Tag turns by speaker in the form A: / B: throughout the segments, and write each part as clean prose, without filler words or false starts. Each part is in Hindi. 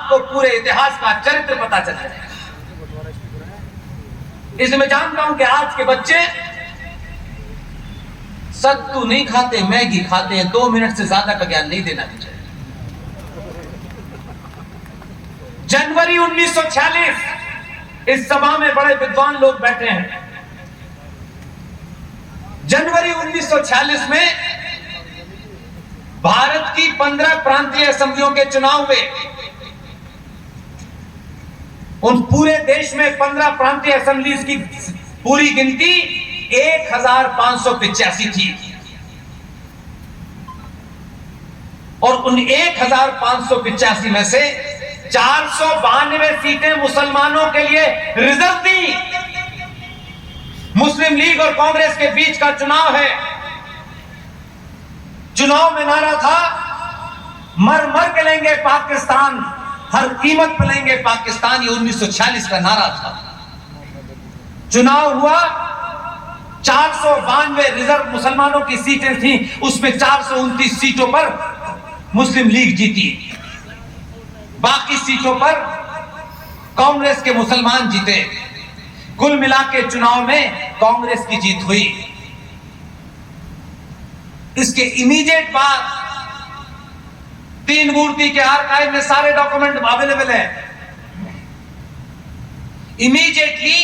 A: आपको पूरे इतिहास का चरित्र पता चल जाएगा। इसलिए मैं जानता हूं कि आज के बच्चे सत्तू नहीं खाते, मैगी खाते हैं। 2 मिनट से ज्यादा का ज्ञान नहीं देना चाहिए। जनवरी 1946, इस सभा में बड़े विद्वान लोग बैठे हैं। जनवरी 1946 में भारत की 15 प्रांतीय असेंबलियों के चुनाव हुए। उन पूरे देश में 15 प्रांतीय असेंबलीज की पूरी गिनती 1585 थी और उन 1585 में से 492 सीटें मुसलमानों के लिए रिजर्व थी। मुस्लिम लीग और कांग्रेस के बीच का चुनाव है। चुनाव में नारा था, मर मर के लेंगे पाकिस्तान, हर कीमत पर लेंगे पाकिस्तान। ये 1946 का नारा था। चुनाव हुआ, 492 रिजर्व मुसलमानों की सीटें थी, उसमें 429 सीटों पर मुस्लिम लीग जीती। बाकी सीटों पर कांग्रेस के मुसलमान जीते। कुल मिला के चुनाव में कांग्रेस की जीत हुई। इसके इमीडिएट बाद 3 मूर्ति के आर्काइव में सारे डॉक्यूमेंट अवेलेबल हैं। इमीडिएटली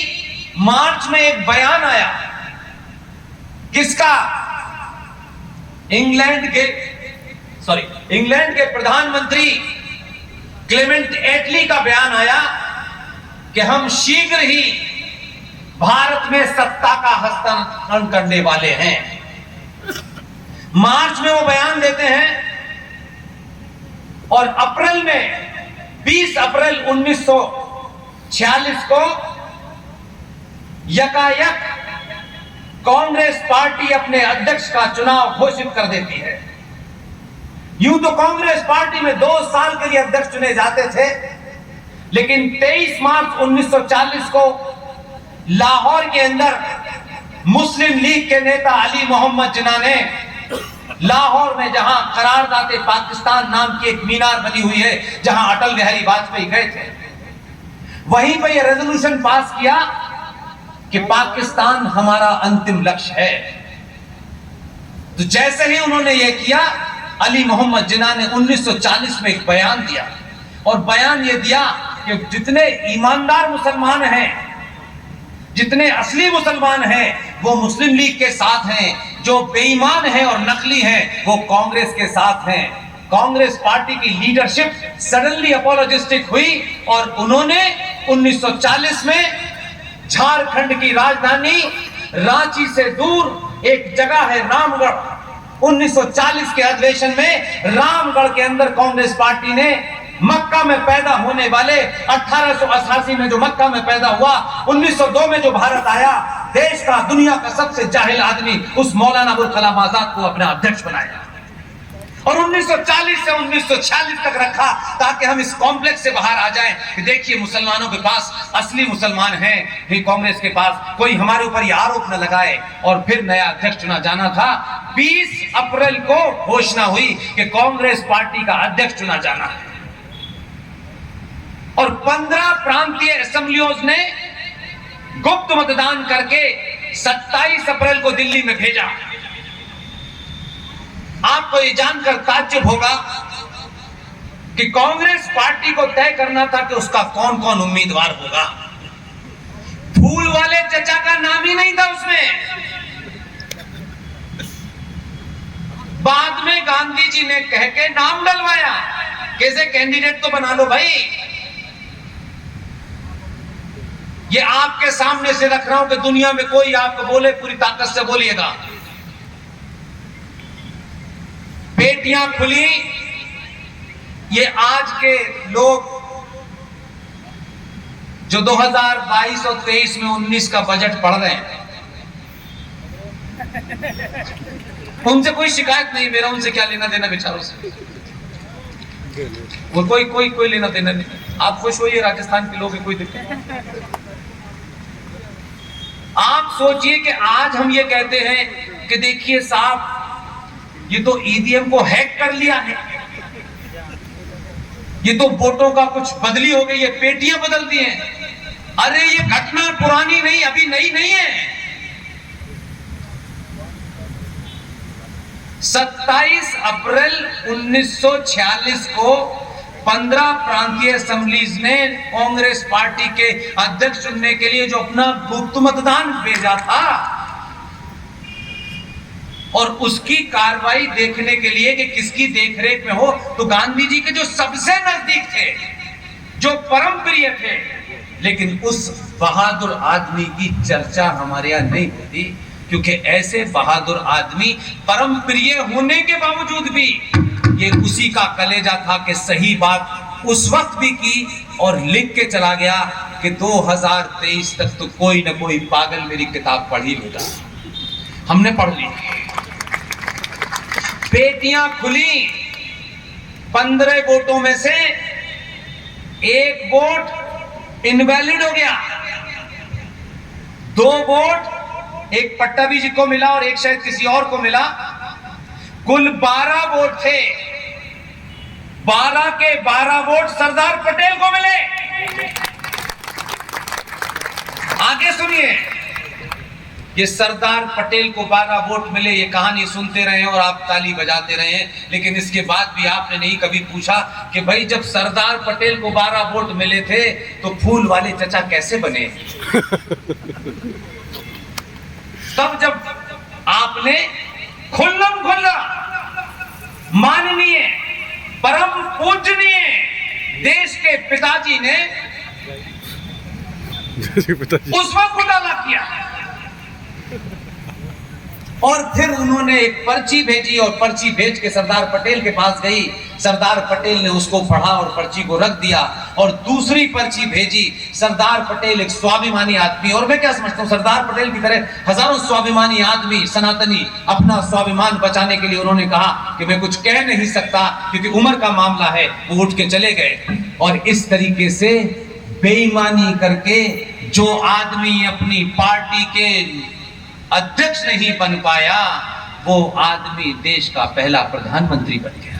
A: मार्च में एक बयान आया। किसका? इंग्लैंड के प्रधानमंत्री क्लेमेंट एटली का बयान आया कि हम शीघ्र ही भारत में सत्ता का हस्तांतरण करने वाले हैं। मार्च में वो बयान देते हैं और अप्रैल में 20 अप्रैल 1946 को यकायक कांग्रेस पार्टी अपने अध्यक्ष का चुनाव घोषित कर देती है। यूं तो कांग्रेस पार्टी में 2 साल के लिए अध्यक्ष चुने जाते थे, लेकिन 23 मार्च 1940 को लाहौर के अंदर मुस्लिम लीग के नेता अली मोहम्मद जिन्ना ने लाहौर में, जहां करारदाते पाकिस्तान नाम की एक मीनार बनी हुई है, जहां अटल बिहारी वाजपेयी गए थे, वहीं पर यह रेजोल्यूशन पास किया कि पाकिस्तान हमारा अंतिम लक्ष्य है। तो जैसे ही उन्होंने यह किया, अली मोहम्मद जिन्ना ने 1940 में एक बयान दिया और बयान यह दिया कि जितने ईमानदार मुसलमान हैं, जितने असली मुसलमान हैं, वो मुस्लिम लीग के साथ हैं। जो बेईमान हैं और नकली हैं, वो कांग्रेस के साथ हैं। कांग्रेस पार्टी की लीडरशिप सडनली अपोलोजिस्टिक हुई और उन्होंने 1940 में झारखंड की राजधानी रांची से दूर एक जगह है रामगढ़, 1940 के अधिवेशन में रामगढ़ के अंदर कांग्रेस पार्टी ने मक्का में पैदा होने वाले 1888 में जो मक्का में पैदा हुआ, 1902 में जो भारत आया, देश का, दुनिया का सबसे जाहिल आदमी उस मौलाना अबुल कलाम आजाद को अपना अध्यक्ष बनाया और 1940 से 1946 तक रखा ताकि हम इस कॉम्प्लेक्स से बाहर आ जाएं कि देखिए मुसलमानों के पास असली मुसलमान हैं, ही कांग्रेस के पास कोई हमारे ऊपर यह आरोप न लगाए। और फिर नया अध्यक्ष चुना जाना था। 20 अप्रैल को घोषणा हुई कि कांग्रेस पार्टी का अध्यक्ष चुना जाना है और 15 प्रांतीय असेंबलियों ने गुप्त मतदान करके 27 अप्रैल को दिल्ली में भेजा। आपको यह जानकर ताज्जुब होगा कि कांग्रेस पार्टी को तय करना था कि उसका कौन कौन उम्मीदवार होगा। फूल वाले चचा का नाम ही नहीं था उसमें। बाद में गांधी जी ने कह के नाम डलवाया, कैसे कैंडिडेट तो बना लो भाई। ये आपके सामने से रख रहा हूं कि दुनिया में कोई आपको बोले, पूरी ताकत से बोलिएगा। पेटियां खुली, ये आज के लोग जो 2022 और 23 में 19 का बजट पढ़ रहे हैं, उनसे कोई शिकायत नहीं, मेरा उनसे क्या लेना देना बेचारों से, वो कोई लेना देना नहीं। आप खुश होइए, राजस्थान के लोग हैं, कोई दिक्कत नहीं। आप सोचिए कि आज हम ये कहते हैं कि देखिए साहब, ये तो ईवीएम को हैक कर लिया है, ये तो वोटों का कुछ बदली हो गई है, पेटियां बदल दी हैं। अरे ये घटना पुरानी नहीं, अभी नई नहीं है। 27 अप्रैल 1946 को 15 प्रांतीय असेंबलीज ने कांग्रेस पार्टी के अध्यक्ष चुनने के लिए जो अपना गुप्त मतदान भेजा था, और उसकी कार्रवाई देखने के लिए कि किसकी देखरेख में हो, तो गांधी जी के जो सबसे नजदीक थे, जो परम प्रिय थे, लेकिन उस बहादुर आदमी की चर्चा हमारे यहां नहीं होती, क्योंकि ऐसे बहादुर आदमी परम प्रिय होने के बावजूद भी ये उसी का कलेजा था कि सही बात उस वक्त भी की और लिख के चला गया कि 2023 तक तो कोई ना कोई पागल मेरी किताब पढ़ ही लेगा। हमने पढ़ ली, पेटियां खुली, 15 वोटों में से एक वोट इनवैलिड हो गया, 2 वोट एक पट्टाभी जी को मिला और एक शायद किसी और को मिला। कुल 12 वोट थे, 12 के 12 वोट सरदार पटेल को मिले। आगे सुनिए, ये सरदार पटेल को 12 वोट मिले, ये कहानी सुनते रहे और आप ताली बजाते रहे, लेकिन इसके बाद भी आपने नहीं कभी पूछा कि भाई जब सरदार पटेल को 12 वोट मिले थे तो फूल वाले चचा कैसे बने। तब जब आपने खुल्लम खुल्ला माननीय परम पूजनीय देश के पिताजी ने उस वक्त घोटाला किया, और फिर उन्होंने एक पर्ची भेजी और पर्ची भेज के सरदार पटेल के पास गई। सरदार पटेल ने उसको पढ़ा और पर्ची को रख दिया, और दूसरी पर्ची भेजी। सरदार पटेल एक स्वाभिमानी आदमी, और मैं क्या समझता हूं सरदार पटेल की तरह हजारों स्वाभिमानी आदमी सनातनी अपना स्वाभिमान बचाने के लिए उन्होंने कहा कि मैं कुछ कह नहीं सकता क्योंकि उम्र का मामला है, वो उठ के चले गए। और इस तरीके से बेईमानी करके जो आदमी अपनी पार्टी के अध्यक्ष नहीं बन पाया, वो आदमी देश का पहला प्रधानमंत्री बन गया।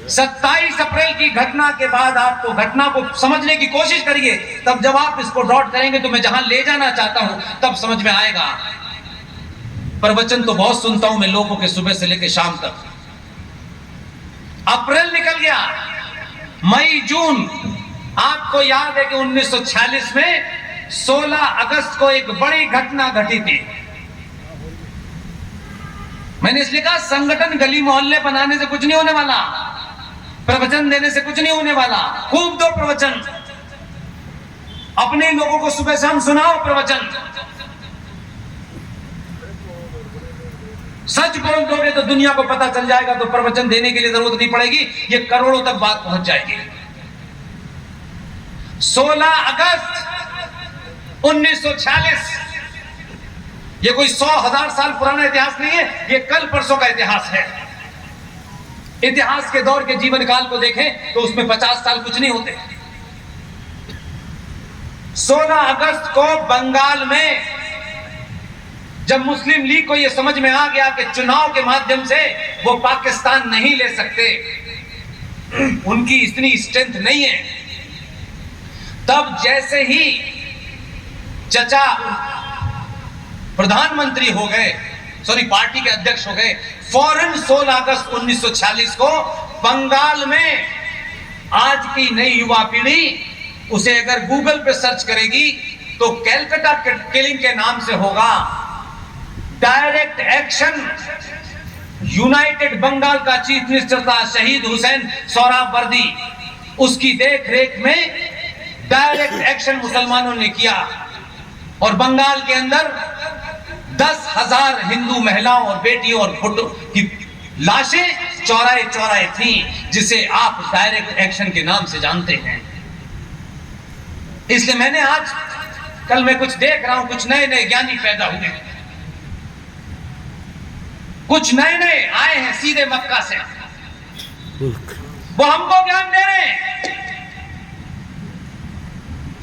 A: 27 अप्रैल की घटना के बाद आपको घटना को समझने की कोशिश करिए, तब जब आप इसको डॉट करेंगे तो मैं जहां ले जाना चाहता हूं तब समझ में आएगा। प्रवचन तो बहुत सुनता हूं मैं लोगों के, सुबह से लेकर शाम तक। अप्रैल निकल गया, मई जून। आपको याद है कि 1946 में 16 अगस्त को एक बड़ी घटना घटी थी। मैंने इसलिए कहा संगठन गली मोहल्ले बनाने से कुछ नहीं होने वाला, प्रवचन देने से कुछ नहीं होने वाला। खूब दो प्रवचन, अपने लोगों को सुबह शाम सुनाओ प्रवचन। सच बोल दोगे तो दुनिया को पता चल जाएगा, तो प्रवचन देने के लिए जरूरत नहीं पड़ेगी, ये करोड़ों तक बात पहुंच जाएगी। 16 अगस्त 1946, ये कोई 100,000 साल पुराना इतिहास नहीं है, ये कल परसों का इतिहास है। इतिहास के दौर के जीवन काल को देखें तो उसमें 50 साल कुछ नहीं होते। 16 अगस्त को बंगाल में जब मुस्लिम लीग को यह समझ में आ गया कि चुनाव के माध्यम से वो पाकिस्तान नहीं ले सकते, उनकी इतनी स्ट्रेंथ नहीं है, तब जैसे ही चचा प्रधानमंत्री हो गए, पार्टी के अध्यक्ष हो गए, फौरन 16 अगस्त 1946 को बंगाल में आज की नई युवा पीढ़ी उसे अगर गूगल पे सर्च करेगी तो कैलकाटा किलिंग के नाम से होगा। डायरेक्ट एक्शन, यूनाइटेड बंगाल का चीफ मिनिस्टर था शहीद हुसैन सोहरावर्दी, उसकी देख रेख में डायरेक्ट एक्शन मुसलमानों ने किया, और बंगाल के अंदर 10,000 हिंदू महिलाओं और बेटियों और फोटो की लाशें चौराहे चौराहे थी, जिसे आप डायरेक्ट एक्शन के नाम से जानते हैं। इसलिए मैंने आज कल मैं कुछ देख रहा हूं, कुछ नए नए ज्ञानी पैदा हुए, कुछ नए नए आए हैं सीधे मक्का से, वो हमको ज्ञान दे रहे हैं।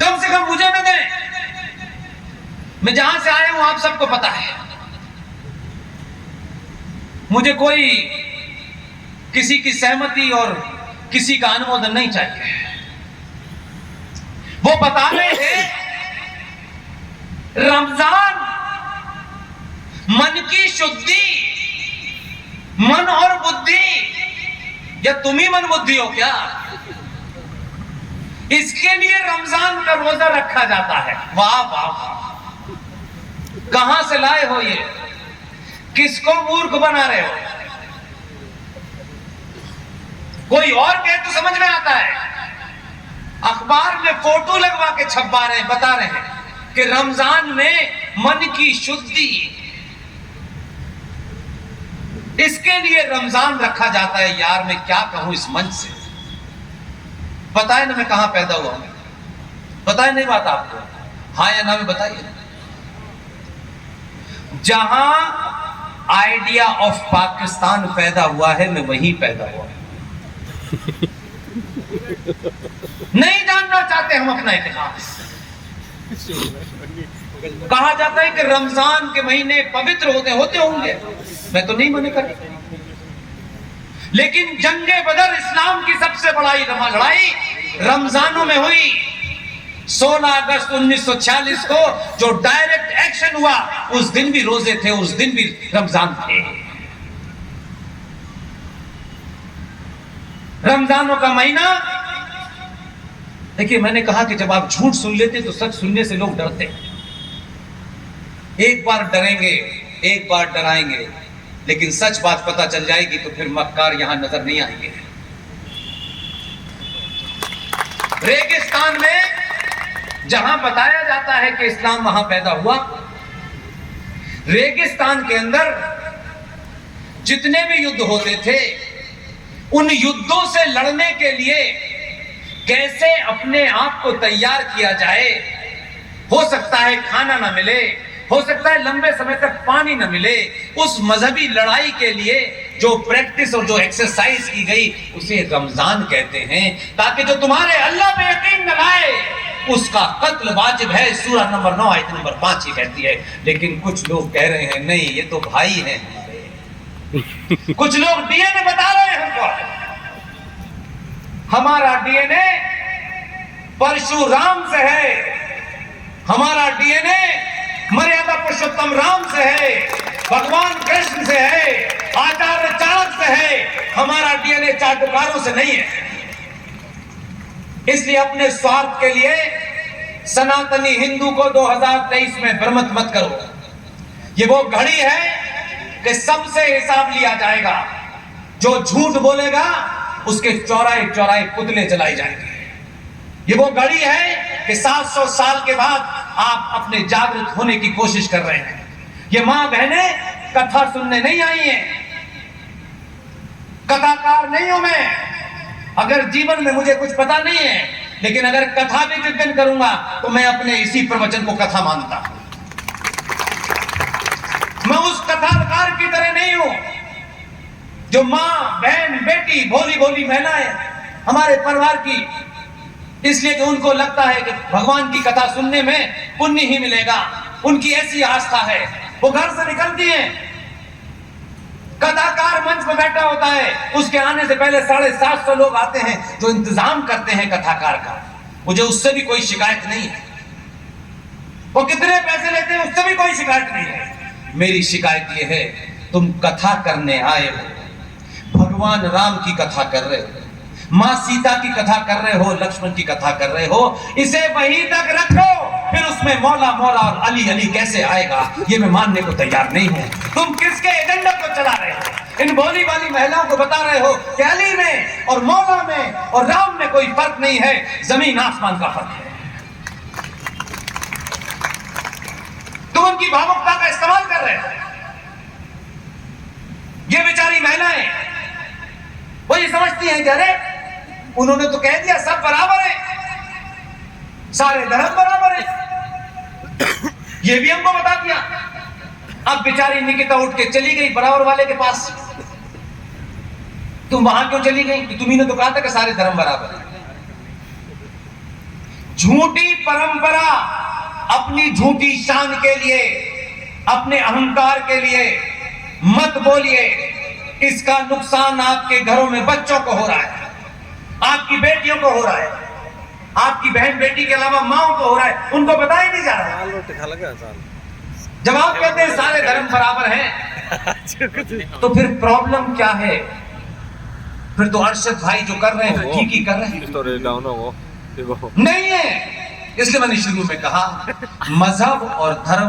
A: कम से कम मुझे न दें, मैं जहां से आया हूं आप सबको पता है। मुझे कोई किसी की सहमति और किसी का अनुमोदन नहीं चाहिए। वो बता रहे हैं रमजान मन की शुद्धि, मन और बुद्धि, या तुम ही मन बुद्धि हो क्या? इसके लिए रमजान का रोजा रखा जाता है। वाह वाह वाह, कहां से लाए हो ये? किसको मूर्ख बना रहे हो? कोई और कहे तो समझ में आता है। अखबार में फोटो लगवा के छपवा रहे हैं, बता रहे हैं कि रमजान में मन की शुद्धि, इसके लिए रमजान रखा जाता है। यार मैं क्या कहूं इस मंच से। पता है ना मैं कहां पैदा हुआ हूं? पता है नहीं बात आपको? हाँ या ना में बताइए। जहां आइडिया ऑफ पाकिस्तान पैदा हुआ है, मैं वहीं पैदा हुआ। नहीं जानना चाहते हम अपना इतिहास। कहा जाता है कि रमजान के महीने पवित्र होते होंगे, मैं तो नहीं मना कर, लेकिन जंगे बदर इस्लाम की सबसे बड़ा लड़ाई रमजानों में हुई। 16 अगस्त 1946 को जो डायरेक्ट एक्शन हुआ, उस दिन भी रोजे थे, उस दिन भी रमजान थे। रमजानों का महीना, देखिए मैंने कहा कि जब आप झूठ सुन लेते तो सच सुनने से लोग डरते। एक बार डरेंगे, एक बार डराएंगे, लेकिन सच बात पता चल जाएगी तो फिर मक्कार यहां नजर नहीं आएंगे। रेगिस्तान में जहां बताया जाता है कि इस्लाम वहां पैदा हुआ, रेगिस्तान के अंदर जितने भी युद्ध होते थे, उन युद्धों से लड़ने के लिए कैसे अपने आप को तैयार किया जाए। हो सकता है खाना ना मिले, हो सकता है लंबे समय तक पानी ना मिले, उस मजहबी लड़ाई के लिए जो प्रैक्टिस और जो एक्सरसाइज की गई उसे रमजान कहते हैं, ताकि जो तुम्हारे अल्लाह पे यकीन न लाए उसका कत्ल वाजिब है। सूरह नंबर 9 आयत नंबर 5 ही कहती है। लेकिन कुछ लोग कह रहे हैं नहीं, ये तो भाई हैं हमारे। कुछ लोग डीएनए बता रहे हैं हमको, हमारा डीएनए परशुराम से है, हमारा डीएनए मर्यादा पुरुषोत्तम राम से है, भगवान कृष्ण से है, आचार्य चाणक्य से है। हमारा डीएनए चाटुकारों से नहीं है। इसलिए अपने स्वार्थ के लिए सनातनी हिंदू को 2023 में भ्रमित मत करो। ये वो घड़ी है कि सबसे हिसाब लिया जाएगा। जो झूठ बोलेगा उसके चौराहे चौराहे पुतले जलाए जाएंगे। ये वो घड़ी है कि 700 साल के बाद आप अपने जागृत होने की कोशिश कर रहे हैं। ये मां बहनें कथा सुनने नहीं आई हैं, कथाकार नहीं हूं मैं। अगर जीवन में मुझे कुछ पता नहीं है, लेकिन अगर कथा भी जिस दिन करूंगा तो मैं अपने इसी प्रवचन को कथा मानता हूं। मैं उस कथाकार की तरह नहीं हूं जो मां बहन बेटी भोली भोली महिलाएं हमारे परिवार की, इसलिए कि उनको लगता है कि भगवान की कथा सुनने में पुण्य ही मिलेगा। उनकी ऐसी आस्था है, वो घर से निकलती हैं, कथाकार मंच में बैठा होता है, उसके आने से पहले 750 लोग आते हैं जो इंतजाम करते हैं कथाकार का। मुझे उससे भी कोई शिकायत नहीं है, वो कितने पैसे लेते हैं उससे भी कोई शिकायत नहीं है। मेरी शिकायत ये है, तुम कथा करने आए हो, भगवान राम की कथा कर रहे हो, मां सीता की कथा कर रहे हो, लक्ष्मण की कथा कर रहे हो, इसे वहीं तक रखो। फिर उसमें मौला मौला और अली अली कैसे आएगा, ये मैं मानने को तैयार नहीं हूं। तुम किसके एजेंडा को चला रहे हो? इन भोली वाली महिलाओं को बता रहे हो कि अली में और मौला में और राम में कोई फर्क नहीं है, जमीन आसमान का फर्क है। तुम उनकी भावुकता का इस्तेमाल कर रहे हो। ये बेचारी महिलाएं वो ये समझती हैं कि अरे उन्होंने तो कह दिया सब बराबर है, सारे धर्म बराबर है, ये भी हमको बता दिया। अब बेचारी निकिता उठ के चली गई बराबर वाले के पास। तुम वहां क्यों चली गई? कि तुम्ही ने तो कहा था कि सारे धर्म बराबर है। झूठी परंपरा अपनी झूठी शान के लिए, अपने अहंकार के लिए मत बोलिए। इसका नुकसान आपके घरों में बच्चों को हो रहा है, आपकी बेटियों को हो रहा है, आपकी बहन बेटी के अलावा माओ को हो रहा है, उनको बताया नहीं जा रहा। जब आप कहते हैं सारे धर्म बराबर हैं तो फिर प्रॉब्लम क्या है? फिर तो अरशद भाई जो कर रहे हैं ठीक ही कर रहे हैं, नहीं है। इसलिए मैंने शुरू में कहा मजहब और धर्म